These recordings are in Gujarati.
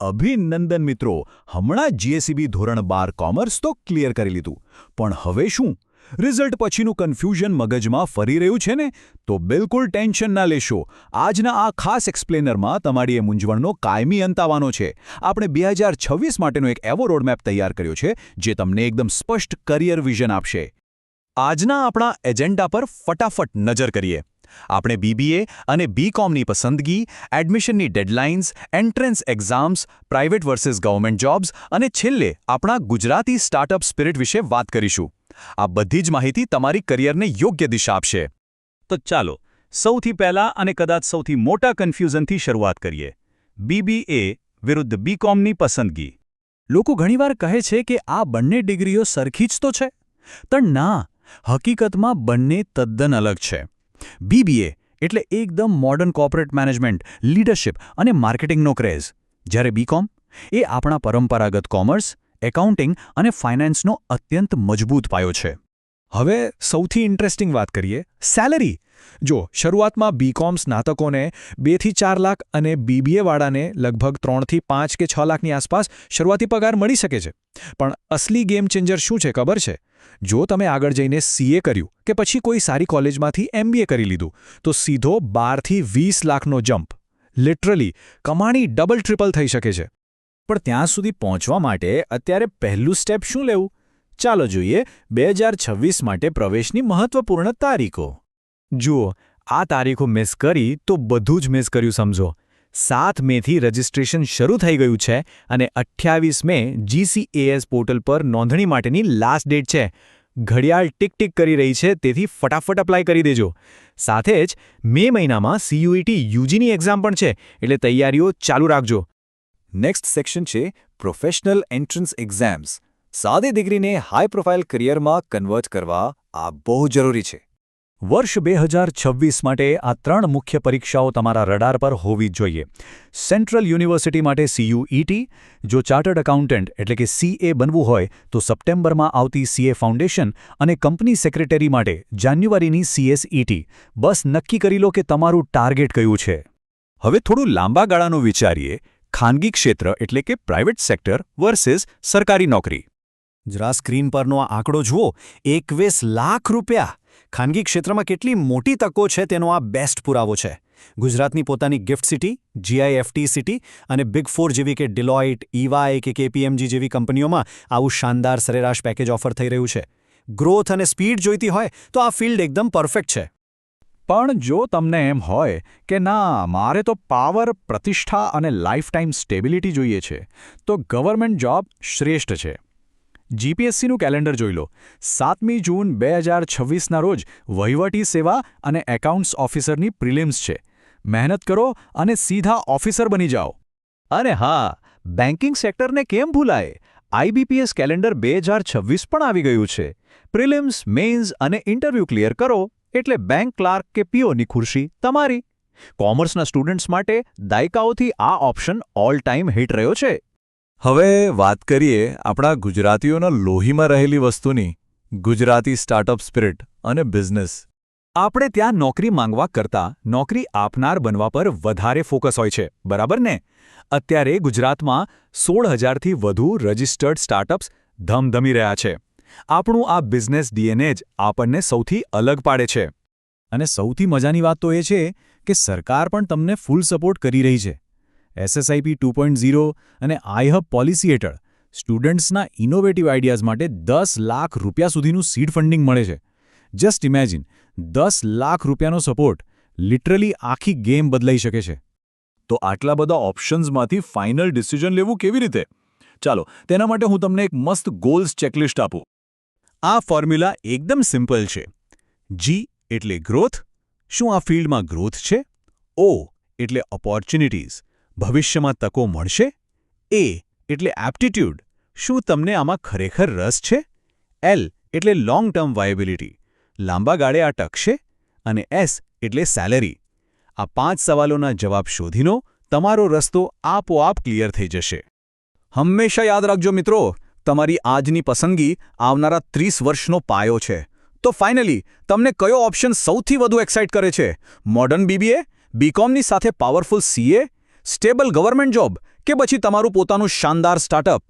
અભિનંદન મિત્રો, હમણાં જીએસઈબી ધોરણ 12 કોમર્સ તો ક્લિયર કરી લીધું. પણ હવે શું? રિઝલ્ટ પછીનું કન્ફ્યુઝન મગજમાં ફરી રહ્યું છે ને? તો બિલકુલ ટેન્શન ના લેશો. આજના આ ખાસ એક્સપ્લેનરમાં તમારી એ મૂંઝવણનો કાયમી અંત આવવાનો છે. આપણે 2026 માટેનો એક એવો રોડમેપ તૈયાર કર્યો છે જે તમને એકદમ સ્પષ્ટ કરિયર વિઝન આપશે. આજના આપણા એજન્ડા પર ફટાફટ નજર કરીએ. આપણે બીબીએ અને બીકોમની પસંદગી, એડમિશનની deadlines, entrance exams, private versus government jobs અને છેલ્લે આપણા ગુજરાતી સ્ટાર્ટઅપ સ્પિરિટ વિશે વાત કરીશું. આ બધી જ માહિતી તમારી કરિયરને યોગ્ય દિશા આપશે. તો ચાલો સૌથી પહેલા અને કદાચ સૌથી મોટા કન્ફ્યુઝનથી શરૂઆત કરીએ. બીબીએ વિરુદ્ધ બીકોમની પસંદગી. લોકો ઘણીવાર કહે છે કે આ બંને ડિગ્રીઓ સરખી જ તો છે. પણ ના, હકીકતમાં બંને તદ્દન અલગ છે. બીબીએ એટલે એકદમ મોડર્ન કોર્પોરેટ મેનેજમેન્ટ, લીડરશિપ અને માર્કેટિંગનો ક્રેઝ, જ્યારે બીકોમ એ આપણા પરંપરાગત કોમર્સ, એકાઉન્ટિંગ અને ફાઇનાન્સનો અત્યંત મજબૂત પાયો છે. હવે સૌથી ઇન્ટરેસ્ટિંગ વાત કરીએ, સેલરી. જો શરૂઆતમાં બીકોમ સ્નાતકોને 2 થી 4 લાખ અને બીબીએવાળાને લગભગ 3 થી 5 કે 6 લાખની આસપાસ શરૂઆતી પગાર મળી શકે છે. પણ અસલી ગેમ ચેન્જર શું છે ખબર છે? જો તમે આગળ જઈને સીએ કર્યું કે પછી કોઈ સારી કોલેજમાંથી એમબીએ કરી લીધું તો સીધો 12 થી 20 લાખનો જમ્પ. લિટરલી કમાણી ડબલ ટ્રિપલ થઈ શકે છે. પણ ત્યાં સુધી પહોંચવા માટે અત્યારે પહેલું સ્ટેપ શું લેવું? ચાલો જોઈએ 2026 માટે પ્રવેશની મહત્વપૂર્ણ તારીખો. જુઓ, આ તારીખો મિસ કરી તો બધું જ મિસ કર્યું સમજો. 7 મેથી રજિસ્ટ્રેશન શરૂ થઈ ગયું છે અને 28 મે જીસીએએસ પોર્ટલ પર નોંધણી માટેની લાસ્ટ ડેટ છે. ઘડિયાળ ટીક ટીક કરી રહી છે, તેથી ફટાફટ અપ્લાય કરી દેજો. સાથે જ મે મહિનામાં સીયુઈટી યુજીની એક્ઝામ પણ છે, એટલે તૈયારીઓ ચાલુ રાખજો. નેક્સ્ટ સેક્શન છે પ્રોફેશનલ એન્ટ્રન્સ એક્ઝામ્સ. સાદી ડિગ્રીને હાઈ પ્રોફાઇલ કરિયરમાં કન્વર્ટ કરવા આ બહુ જરૂરી છે. વર્ષ 2026 માટે આ 3 મુખ્ય પરીક્ષાઓ તમારા રડાર પર હોવી જ જોઈએ. સેન્ટ્રલ યુનિવર્સિટી માટે સીયુઈટી, જો ચાર્ટર્ડ એકાઉન્ટન્ટ એટલે કે સીએ બનવું હોય તો સપ્ટેમ્બરમાં આવતી સીએ ફાઉન્ડેશન, અને કંપની સેક્રેટરી માટે જાન્યુઆરીની સીએસઈટી. બસ નક્કી કરી લો કે તમારું ટાર્ગેટ કયું છે. હવે થોડું લાંબા ગાળાનું વિચારીએ. ખાનગી ક્ષેત્ર એટલે કે પ્રાઇવેટ સેક્ટર વર્સિસ સરકારી નોકરી. જરા સ્ક્રીન પરનો આ આંકડો જુઓ, 21 લાખ રૂપિયા. ખાનગી ક્ષેત્રમાં કેટલી મોટી તકો છે તેનો આ બેસ્ટ પુરાવો છે. ગુજરાતની પોતાની ગિફ્ટ સિટી, જીઆઈએફટી સિટી અને બિગ 4 જેવી કે ડિલોઇટ, ઈવાય કે કેપીએમજી જેવી કંપનીઓમાં આવું શાનદાર સરેરાશ પેકેજ ઓફર થઈ રહ્યું છે. ગ્રોથ અને સ્પીડ જોઈતી હોય તો આ ફિલ્ડ એકદમ પરફેક્ટ છે. પણ જો તમને એમ હોય કે ના, મારે તો પાવર, પ્રતિષ્ઠા અને લાઈફટાઈમ સ્ટેબિલિટી જોઈએ છે, તો ગવર્મેન્ટ જોબ શ્રેષ્ઠ છે. જીપીએસસીનું કેલેન્ડર જોઈ લો. 7મી જૂન 2026ના રોજ વહીવટી સેવા અને એકાઉન્ટ્સ ઓફિસરની પ્રિલિમ્સ છે. મહેનત કરો અને સીધા ઓફિસર બની જાઓ. અને હા, બેન્કિંગ સેક્ટરને કેમ ભૂલાય? આઈબીપીએસ કેલેન્ડર 2026 પણ આવી ગયું છે. પ્રિલિમ્સ, મેઇન્સ અને ઇન્ટરવ્યૂ ક્લિયર કરો એટલે બેંક ક્લાર્ક કે પીઓની ખુરશી તમારી. કોમર્સના સ્ટુડન્ટ્સ માટે દાયકાઓથી આ ઓપ્શન ઓલ ટાઈમ હિટ રહ્યો છે. હવે વાત કરીએ આપણા ગુજરાતીઓના લોહીમાં રહેલી વસ્તુની, ગુજરાતી સ્ટાર્ટઅપ સ્પિરિટ અને બિઝનેસ. આપણે ત્યાં નોકરી માંગવા કરતાં નોકરી આપનાર બનવા પર વધારે ફોકસ હોય છે, બરાબર ને? અત્યારે ગુજરાતમાં 16,000થી વધુ રજિસ્ટર્ડ સ્ટાર્ટઅપ્સ ધમધમી રહ્યા છે. આપણું આ બિઝનેસ ડીએનએ જ આપણને સૌથી અલગ પાડે છે. અને સૌથી મજાની વાત તો એ છે કે સરકાર પણ તમને ફૂલ સપોર્ટ કરી રહી છે. એસએસઆઈપી 2.0 અને આઈહબ પોલિસી હેઠળ સ્ટુડન્ટ્સના ઇનોવેટિવ આઈડિયાઝ માટે 10 લાખ રૂપિયા સુધીનું સીડ ફંડિંગ મળે છે. જસ્ટ ઇમેજિન, 10 લાખ રૂપિયાનો સપોર્ટ લિટરલી આખી ગેમ બદલાઈ શકે છે. તો આટલા બધા ઓપ્શન્સમાંથી ફાઇનલ ડિસિઝન લેવું કેવી રીતે? ચાલો, તેના માટે હું તમને એક મસ્ત ગોલ્સ ચેકલિસ્ટ આપું. આ ફોર્મ્યુલા એકદમ સિમ્પલ છે. જી એટલે ગ્રોથ. શું આ ફિલ્ડમાં ગ્રોથ છે? ઓ એટલે ઓપોર્ચ્યુનિટીઝ. ભવિષ્યમાં તકો મળશે? એ એટલે એપ્ટિટ્યૂડ. શું તમને આમાં ખરેખર રસ છે? એલ એટલે લોંગ ટર્મ વાયબિલિટી. લાંબા ગાળે આ ટકશે? અને એસ એટલે સેલેરી. આ 5 સવાલોના જવાબ શોધીનો તમારો રસ્તો આપોઆપ ક્લિયર થઈ જશે. હંમેશા યાદ રાખજો મિત્રો, તમારી આજની પસંદગી આવનારા 30 વર્ષનો પાયો છે. તો ફાઇનલી તમને કયો ઓપ્શન સૌથી વધુ એક્સાઇટ કરે છે? મોડર્ન બીબીએ, બીકોમની સાથે powerful CA, stable government job કે પછી તમારું પોતાનું શાનદાર સ્ટાર્ટઅપ?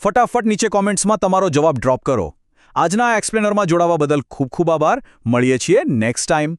ફટાફટ નીચે કોમેન્ટ્સમાં તમારો જવાબ ડ્રોપ કરો. આજના આ એક્સપ્લેનરમાં જોડાવા બદલ ખૂબ ખૂબ આભાર. મળીએ છીએ નેક્સ્ટ ટાઈમ.